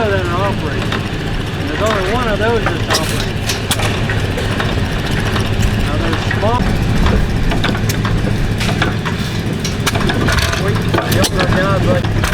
of them are operating. And there's only one of those that's operating. Now there's small. Wait, yep, right now, but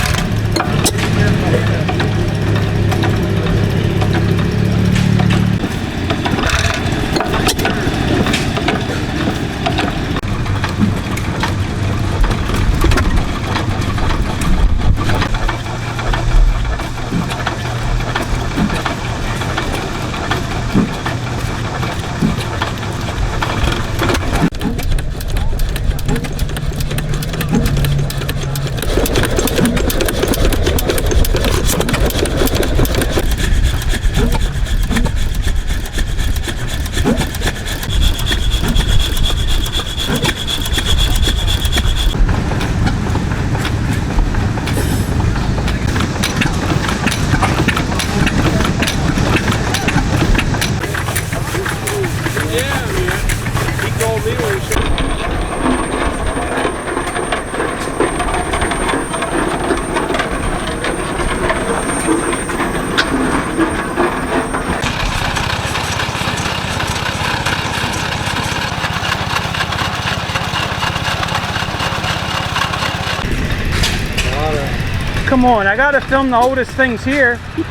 come on, I gotta film the oldest things here. you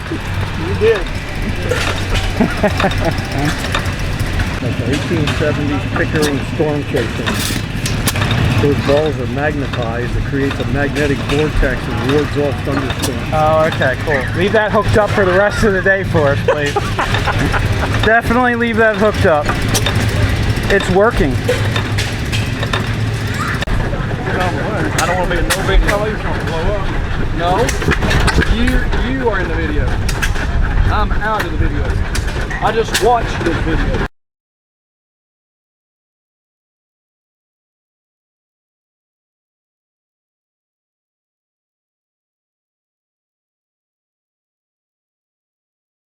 did. Like the 1870s Pickering storm chaser. Those balls are magnetized. It creates a magnetic vortex and wards off thunderstorms. Oh, okay, cool. Leave that hooked up for the rest of the day for us, please. Definitely leave that hooked up. It's working. I don't want to be a no big fellow. You're going to blow up. No, you are in the video. I'm out of the video. I just watched this video.